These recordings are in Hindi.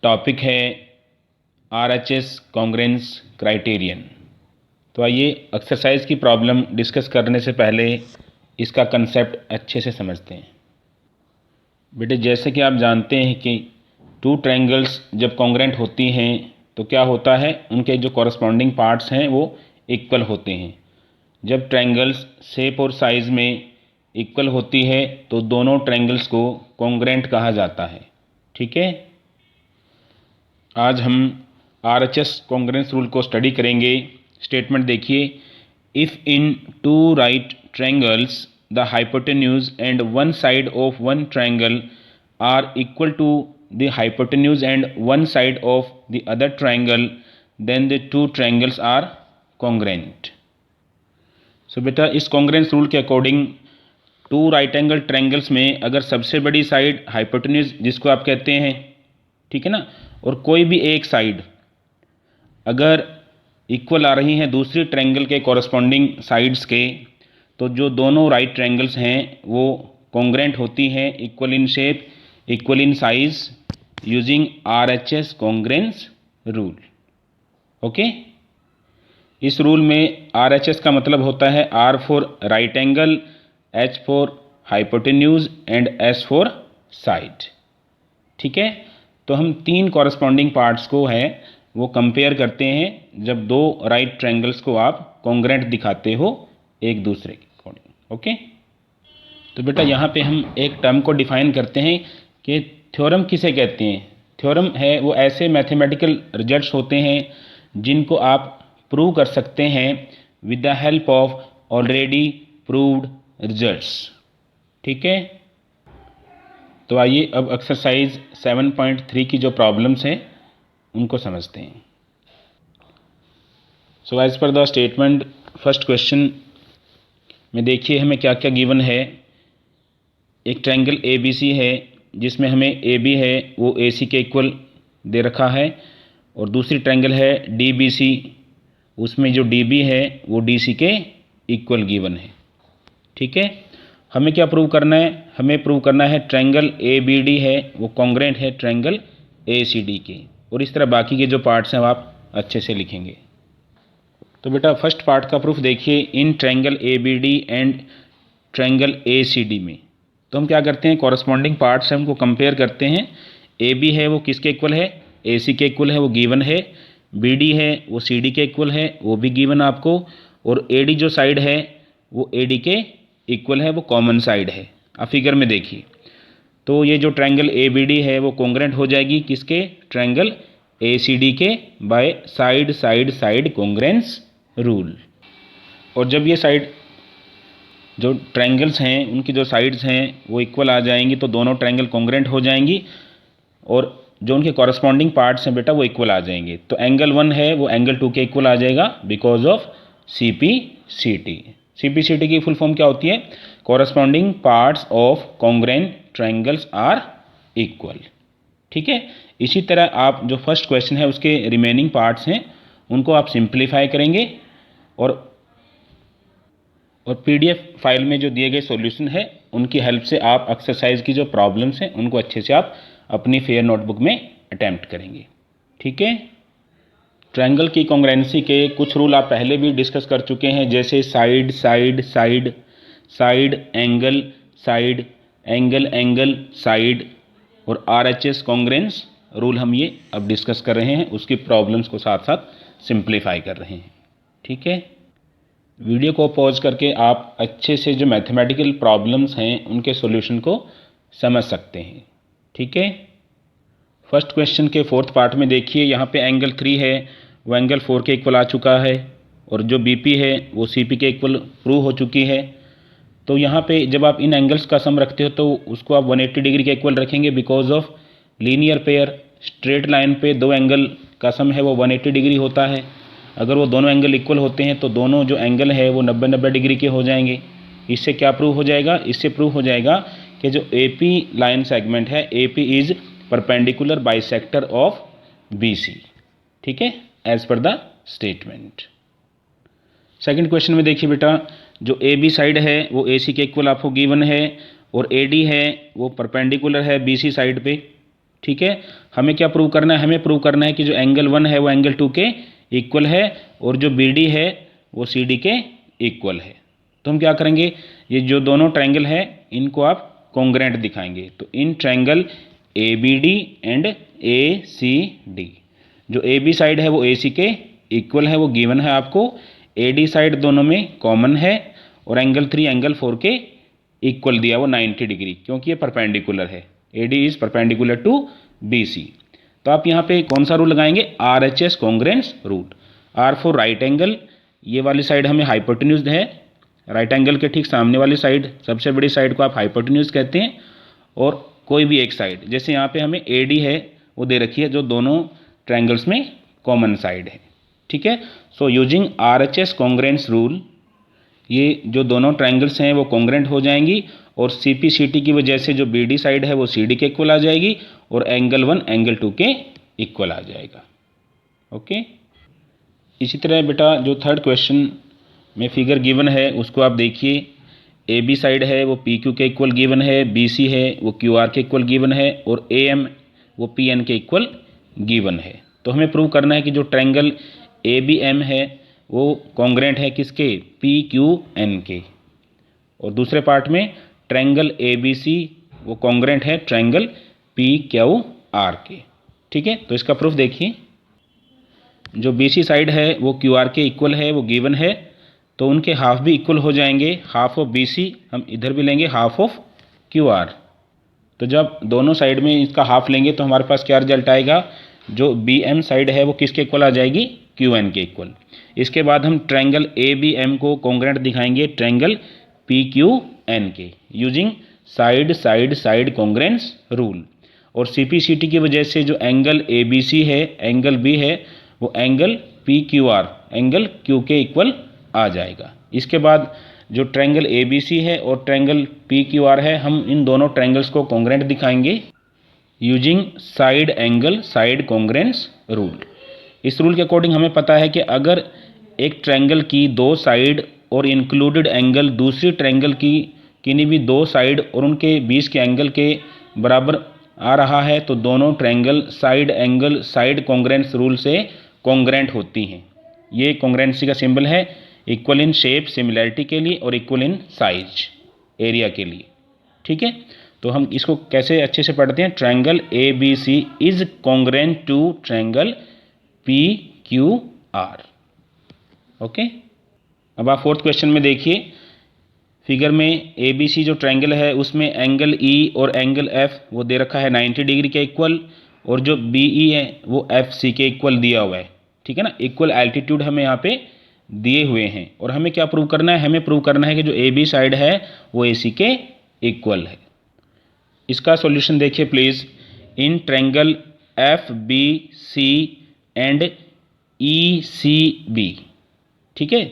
टॉपिक है RHS कॉन्ग्रेंस क्राइटेरियन। तो आइए एक्सरसाइज की प्रॉब्लम डिस्कस करने से पहले इसका कंसेप्ट अच्छे से समझते हैं। बेटे जैसे कि आप जानते हैं कि टू ट्रायंगल्स जब कॉन्ग्रेंट होती हैं तो क्या होता है, उनके जो कॉरस्पॉन्डिंग पार्ट्स हैं वो इक्वल होते हैं। जब ट्रायंगल्स शेप और साइज़ में इक्वल होती है तो दोनों ट्रायंगल्स को कॉन्ग्रेंट कहा जाता है। ठीक है, आज हम RHS कॉन्ग्रेंस रूल को स्टडी करेंगे। स्टेटमेंट देखिए, if in two right triangles the hypotenuse and one side of one triangle are equal to the hypotenuse and one side of the other triangle then the two triangles are congruent. So बेटा इस कॉन्ग्रेंस रूल के according to right angle triangles में अगर सबसे बड़ी साइड हाइपोटेन्यूज जिसको आप कहते हैं, ठीक है ना, और कोई भी एक साइड अगर इक्वल आ रही हैं दूसरी ट्रायंगल के कॉरस्पॉन्डिंग साइड्स के, तो जो दोनों राइट ट्रायंगल्स हैं वो कॉन्ग्रेंट होती हैं, equal in shape, equal in size, using RHS congruence rule. Okay, इस रूल में RHS का मतलब होता है R for right angle, H for hypotenuse and S for side. ठीक है, तो हम तीन कॉरस्पॉन्डिंग पार्ट्स को है वो कंपेयर करते हैं जब दो राइट ट्रायंगल्स को आप कॉन्ग्रेंट दिखाते हो एक दूसरे के अकॉर्डिंग। ओके, तो बेटा यहाँ पे हम एक टर्म को डिफाइन करते हैं कि थ्योरम किसे कहते हैं। थ्योरम है वो ऐसे मैथमेटिकल रिजल्ट्स होते हैं जिनको आप प्रूव कर सकते हैं with the help of already proved results. ठीक है, तो आइए अब एक्सरसाइज 7.3 की जो प्रॉब्लम्स हैं उनको समझते हैं। So as per the statement first question में देखिए हमें क्या क्या गिवन है। एक ट्रायंगल ABC है जिसमें हमें AB है वो AC के इक्वल दे रखा है, और दूसरी ट्रायंगल है DBC, उसमें जो DB है वो DC के इक्वल गिवन है। ठीक है, हमें क्या प्रूव करना है, हमें प्रूव करना है ट्रायंगल ABD है वो कॉन्ग्रेंट है ट्रायंगल ACD के, और इस तरह बाकी के जो पार्ट्स हैं वो आप अच्छे से लिखेंगे। तो बेटा फर्स्ट पार्ट का प्रूफ देखिए, in triangle ABD and triangle ACD में तो हम क्या करते हैं, कॉरस्पॉन्डिंग पार्ट्स हैं उनको कंपेयर करते हैं। AB है वो किसके इक्वल है, AC के इक्वल है, वो गिवन है। BD है वो CD के इक्वल है, वो भी गिवन आपको। और AD जो साइड है वो AD के इक्वल है, वो कॉमन साइड है। आप फिगर में देखिए, तो ये जो ट्रायंगल ABD है वो कॉन्ग्रेंट हो जाएगी किसके, ट्रायंगल ACD के, by side side side congruence rule. और जब ये साइड जो ट्रायंगल्स हैं उनकी जो साइड्स हैं वो इक्वल आ जाएंगी तो दोनों ट्रायंगल कॉन्ग्रेंट हो जाएंगी, और जो उनके कॉरस्पॉन्डिंग पार्ट्स हैं बेटा वो इक्वल आ जाएंगे। तो एंगल 1 है वो एंगल 2 के इक्वल आ जाएगा बिकॉज ऑफ CPCT। CPCT की फुल फॉर्म क्या होती है, corresponding parts of congruent triangles are equal. ठीक है, इसी तरह आप जो फर्स्ट क्वेश्चन है उसके रिमेनिंग पार्ट्स हैं उनको आप सिंप्लीफाई करेंगे, और PDF फाइल में जो दिए गए सॉल्यूशन है उनकी हेल्प से आप एक्सरसाइज की जो प्रॉब्लम्स हैं उनको अच्छे से आप अपनी फेयर नोटबुक में अटैम्प्ट करेंगे। ठीक है, ट्रायंगल की कॉन्ग्रेंसी के कुछ रूल आप पहले भी डिस्कस कर चुके हैं, जैसे side side side, side angle side, angle angle side, और RHS कॉन्ग्रेंस रूल हम ये अब डिस्कस कर रहे हैं, उसकी प्रॉब्लम्स को साथ साथ सिंप्लीफाई कर रहे हैं। ठीक है, वीडियो को पॉज करके आप अच्छे से जो मैथमेटिकल प्रॉब्लम्स हैं उनके सॉल्यूशन को समझ सकते हैं। ठीक है, फर्स्ट क्वेश्चन के फोर्थ पार्ट में देखिए, यहाँ पे एंगल 3 है वो एंगल 4 के इक्वल आ चुका है, और जो BP है वो CP के इक्वल प्रूव हो चुकी है। तो यहाँ पे जब आप इन एंगल्स का सम रखते हो तो उसको आप 180 डिग्री के इक्वल रखेंगे because of linear pair. Straight line पे दो एंगल का सम है वो 180 डिग्री होता है। अगर वो दोनों एंगल इक्वल होते हैं तो दोनों जो एंगल है वो 90-90 डिग्री के हो जाएंगे। इससे क्या प्रूव हो जाएगा, इससे प्रूव हो जाएगा कि जो AP लाइन सेगमेंट है, AP is perpendicular bisector of BC। ठीक है, as per the statement. Second question में देखिए बेटा, जो AB साइड है वो AC के इक्वल आपको गिवन है, और AD है वो परपेंडिकुलर है BC साइड पे। ठीक है। हमें क्या प्रूव करना है, हमें प्रूव करना है कि जो एंगल 1 है वो एंगल 2 के इक्वल है और जो BD है वो CD के इक्वल है। तो हम क्या करेंगे, ये जो दोनों ट्रायंगल है इनको आप कॉन्ग्रेंट दिखाएंगे। तो in triangle ABD and ACD, जो AB साइड है वो AC के इक्वल है, वो गिवन है आपको। AD साइड दोनों में कॉमन है और एंगल 3 एंगल 4 के इक्वल दिया वो 90 डिग्री, क्योंकि ये परपेंडिकुलर है। AD is perpendicular to BC। तो आप यहाँ पे कौन सा रूल लगाएंगे, RHS congruence rule. R for right angle, ये वाली साइड हमें हाइपोटेन्यूज है, राइट एंगल के ठीक सामने वाली साइड, सबसे बड़ी साइड को आप हाइपोटेन्यूज कहते हैं। और कोई भी एक साइड, जैसे यहाँ पे हमें AD है वो दे रखी है, जो दोनों ट्रायंगल्स में कॉमन साइड है, ठीक है। So using RHS congruence rule, ये जो दोनों ट्रायंगल्स हैं वो कॉन्ग्रेंट हो जाएंगी और CPCT की वजह से जो BD साइड है वो CD के इक्वल आ जाएगी और एंगल 1 एंगल 2 के इक्वल आ जाएगा। ओके। इसी तरह बेटा जो थर्ड क्वेश्चन में फिगर गिवन है उसको आप देखिए। AB साइड है वो PQ के इक्वल गिवन है, BC है वो QR के इक्वल गिवन है और AM वो PN के इक्वल गिवन है। तो हमें प्रूव करना है कि जो ट्रायंगल ABM है वो कॉन्ग्रेंट है किसके, PQN के। और दूसरे पार्ट में ट्रायंगल ABC वो कॉन्ग्रेंट है ट्रायंगल PQR के, ठीक है। तो इसका प्रूफ देखिए। जो BC साइड है वो QR के इक्वल है, वो गिवन है, तो उनके हाफ भी इक्वल हो जाएंगे। हाफ ऑफ BC हम इधर भी लेंगे, हाफ ऑफ QR। तो जब दोनों साइड में इसका हाफ लेंगे तो हमारे पास क्या रिजल्ट आएगा, जो BM साइड है वो किसके इक्वल आ जाएगी, QN के इक्वल। इसके बाद हम ट्रायंगल ABM को कॉन्ग्रेंट दिखाएंगे ट्रायंगल PQN के, using side side side congruence rule. और CPCT की वजह से जो एंगल ABC है, एंगल B है, वो एंगल PQR एंगल Q के इक्वल आ जाएगा। इसके बाद जो ट्रायंगल ABC है और ट्रायंगल PQR है, हम इन दोनों ट्रायंगल्स को कॉन्ग्रेंट दिखाएंगे using side angle side congruence rule. इस रूल के अकॉर्डिंग हमें पता है कि अगर एक ट्रायंगल की दो साइड और इंक्लूडेड एंगल दूसरी ट्रायंगल की किन्हीं भी दो साइड और उनके बीच के एंगल के बराबर आ रहा है तो दोनों triangle side angle side congruence rule से कॉन्ग्रेंट होती हैं। ये कॉन्ग्रेंसी का सिंबल है इक्वल इन शेप सिमिलैरिटी के लिए और इक्वल इन साइज एरिया के लिए, ठीक है। तो हम इसको कैसे अच्छे से पढ़ते हैं, triangle ABC is congruent to triangle PQR। Okay. अब आप फोर्थ क्वेश्चन में देखिए, फिगर में ABC जो ट्रायंगल है उसमें एंगल E और एंगल F वो दे रखा है 90 डिग्री के इक्वल, और जो BE है वो FC के इक्वल दिया हुआ है, ठीक है ना। इक्वल एल्टीट्यूड हमें यहाँ पे दिए हुए हैं और हमें क्या प्रूव करना है, हमें प्रूव करना है कि जो AB साइड है वो AC के इक्वल है। इसका सॉल्यूशन देखिए please. In triangle FBC and ECB, ठीक है।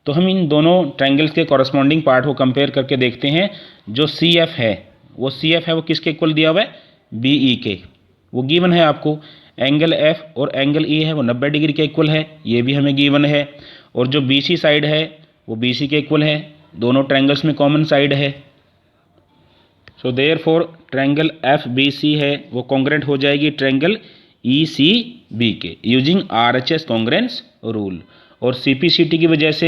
तो हम इन दोनों ट्रायंगल्स के कॉरस्पॉन्डिंग पार्ट को कंपेयर करके देखते हैं। जो CF है वो किसके इक्वल दिया हुआ है, BE के, वो गिवन है आपको। एंगल F और एंगल E है वो 90 डिग्री के इक्वल है, ये भी हमें गिवन है। और जो BC साइड है वो BC के इक्वल है, दोनों ट्रायंगल्स में कॉमन साइड है। सो देयरफॉर ट्रायंगल FBC है वो कॉन्ग्रेंट हो जाएगी ट्रायंगल ECB के यूजिंग RHS कॉन्ग्रेंस रूल। और CPCT की वजह से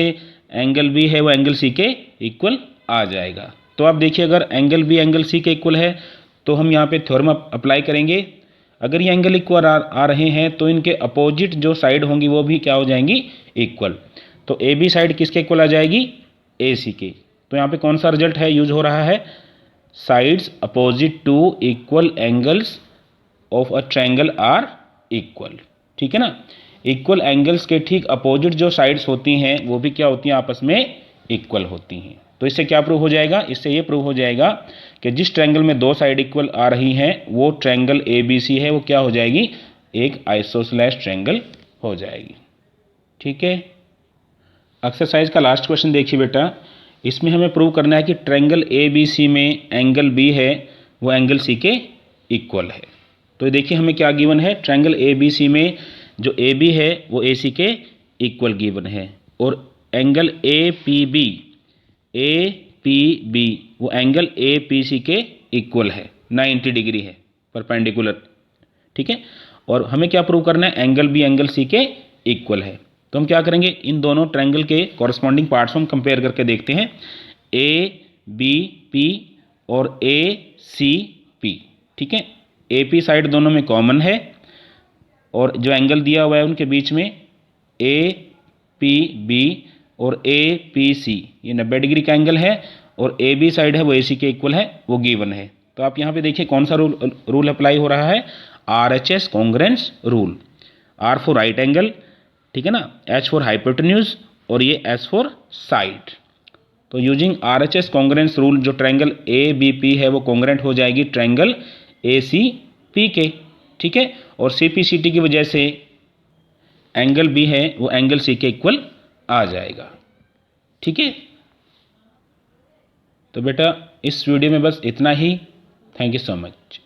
एंगल B है वो एंगल C के इक्वल आ जाएगा। तो आप देखिए अगर एंगल B एंगल C के इक्वल है तो हम यहाँ पे थ्योरम अप्लाई करेंगे। अगर ये एंगल इक्वल आ रहे हैं तो इनके अपोजिट जो साइड होंगी वो भी क्या हो जाएंगी, इक्वल। तो AB साइड किसके इक्वल आ जाएगी, AC के। तो यहाँ पे कौन सा रिजल्ट है यूज हो रहा है, sides opposite to equal angles of a triangle are equal, ठीक है ना। इक्वल एंगल्स के ठीक अपोजिट जो साइड्स होती हैं वो भी क्या होती हैं, आपस में इक्वल होती हैं। तो इससे क्या प्रूव हो जाएगा, इससे ये प्रूव हो जाएगा कि जिस ट्रायंगल में दो साइड इक्वल आ रही हैं वो ट्रायंगल ABC है वो क्या हो जाएगी, एक आइसोसेलेस ट्रायंगल हो जाएगी, ठीक है। एक्सरसाइज का लास्ट क्वेश्चन देखिए बेटा। इसमें हमें प्रूव करना है कि ट्रायंगल ABC में एंगल B है वो एंगल C के इक्वल है। तो देखिए हमें क्या गिवन है, ट्रायंगल ABC में जो AB है वो AC के इक्वल गिवन है और एंगल APB वो एंगल APC के इक्वल है, 90 डिग्री है परपेंडिकुलर ठीक है। और हमें क्या प्रूव करना है, एंगल बी एंगल सी के इक्वल है। तो हम क्या करेंगे, इन दोनों ट्रायंगल के कॉरस्पॉन्डिंग पार्ट्स को हम कंपेयर करके देखते हैं, ए बी पी और ए सी पी, ठीक है। ए पी साइड दोनों में कॉमन है और जो एंगल दिया हुआ है उनके बीच में ए पी बी और ए पी सी, ये 90 डिग्री का एंगल है और ए बी साइड है वो ए सी के इक्वल है, वो गिवन है। तो आप यहाँ पे देखिए कौन सा रूल अप्लाई हो रहा है, RHS congruence rule. R for right angle, ठीक है ना, H फॉर हाइपोटेन्यूज और ये S फॉर साइड। तो यूजिंग RHS कॉन्ग्रेंस रूल जो ट्रायंगल ABP है वो कॉन्ग्रेंट हो जाएगी ट्रायंगल ACP के, ठीक है। और CPCT की वजह से एंगल B है वो एंगल C के इक्वल आ जाएगा, ठीक है। तो बेटा इस वीडियो में बस इतना ही। Thank you so much.